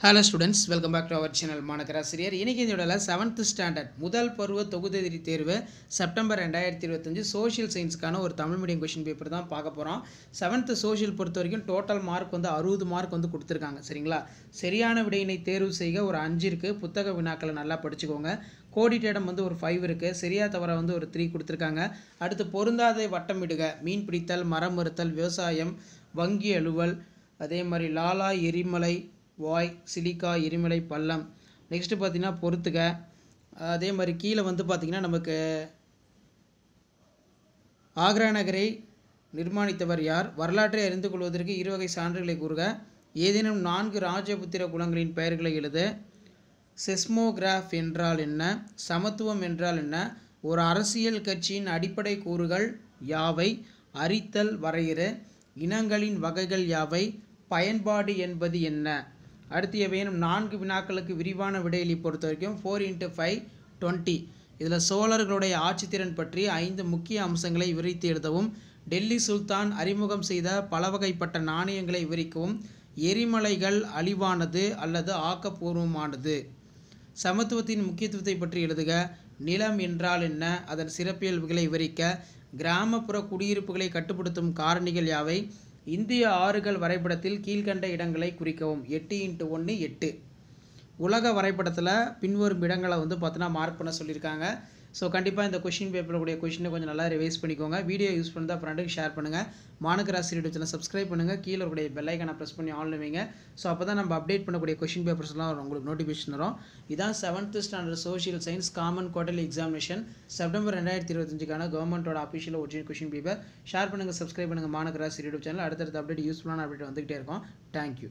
Hello students, welcome back to our channel மாணக்கராசிரியர். இன்னைக்கு இந்த வீடியோல 7th ஸ்டாண்டர்ட் முதல் பருவ தொகுதி தேர்வு செப்டம்பர் 2025 சோஷியல் சயின்ஸ்க்கான ஒரு தமிழ் மீடியம் क्वेश्चन பேப்பர் தான் பார்க்க போறோம். 7th சோஷியல் பொறுத்த வரைக்கும் டோட்டல் மார்க் வந்து 60 மார்க் வந்து கொடுத்திருக்காங்க. சரிங்களா? சரியான விடையினை தேர்வு செய்க ஒரு 5 இருக்கு. புத்தக வினாக்களை நல்லா படிச்சுக்கோங்க. கோடிட்டேடம் வந்து ஒரு 5 இருக்கு. சரியா தவறா வந்து ஒரு 3 கொடுத்திருக்காங்க. அடுத்து பொருந்தாதை வட்டமிடுக, மீன் பிடித்தல், மரம் மறுத்தல், விவசாயம், வங்கி அலுவல், அதே மாதிரி லாலா எரிமலை வாய், சிலிக்கா எரிமலை பள்ளம். நெக்ஸ்ட்டு பார்த்தீங்கன்னா பொறுத்துக. அதே மாதிரி கீழே வந்து பார்த்திங்கன்னா நமக்கு ஆக்ரா நகரை நிர்மாணித்தவர் யார், வரலாற்றை அறிந்து கொள்வதற்கு 2 வகை சான்றுகளை கூறுக, ஏதேனும் 4 ராஜபுத்திர குலங்களின் பெயர்களை எழுது, செஸ்மோகிராஃப் என்றால் என்ன, சமத்துவம் என்றால் என்ன, ஒரு அரசியல் கட்சியின் அடிப்படை கூறுகள் யாவை, அறித்தல் வரையறு, இனங்களின் வகைகள் யாவை, பயன்பாடு என்பது என்ன. அடுத்து எவையேனும் 4 வினாக்களுக்கு விரிவான விடையளி பொறுத்த வரைக்கும் 4 × 5 20. இதில் சோழர்களுடைய ஆட்சித்திறன் பற்றி 5 முக்கிய அம்சங்களை விவரித்து எழுதவும், டெல்லி சுல்தான் அறிமுகம் செய்த பல வகைப்பட்ட நாணயங்களை விவரிக்கவும், எரிமலைகள் அழிவானது அல்லது ஆக்கப்பூர்வமானது, சமத்துவத்தின் முக்கியத்துவத்தை பற்றி எழுதுக, நிலம் என்றால் என்ன, அதன் சிறப்பியல்புகளை விவரிக்க, கிராமப்புற குடியிருப்புகளை கட்டுப்படுத்தும் காரணிகள் யாவை, இந்திய ஆறுகள் வரைபடத்தில் கீழ்கண்ட இடங்களை குறிக்கவும். 8 × 1 8. உலக வரைபடத்தில் பின்வரும் இடங்களை வந்து பார்த்தோன்னா மார்க் பண்ண சொல்லியிருக்காங்க. ஸோ கண்டிப்பாக இந்த கொஷின் பேப்பரில் கூடிய கொஷினை கொஞ்சம் நல்லா ரிவைஸ் பண்ணிக்கோங்க. வீடியோ யூஸ் பண்ணி தான் ஃப்ரெண்டுக்கு ஷேர் பண்ணுங்கள். மாணக்கராசிரியர் யூடியூப் சேனல் சப்ஸ்கிரைப் பண்ணுங்கள். கீழே கூடிய பெல் ஐக்கானை ப்ரெஸ் பண்ணி ஆன் வைங்க. ஸோ அப்போ தான் நம்ம அப்டேட் பண்ணக்கூடிய கொஷின் பேப்பர்ஸ்லாம் உங்களுக்கு நோட்டிஃபிகேஷன் வரும். இதான் 7th standard social science common quarterly examination September 2025க்கான கவர்மெண்ட்டோட official original question paper. Share பண்ணுங்கள், சப்ஸ்கிரைப் பண்ணுங்கள் மாணக்கராசிரியர் யூடியூப் சேனல். அடுத்தடுத்த அப்டேட் யூஸ்ஃபுல்லான அப்டேட் வந்துகிட்டே இருக்கும். தேங்க்யூ.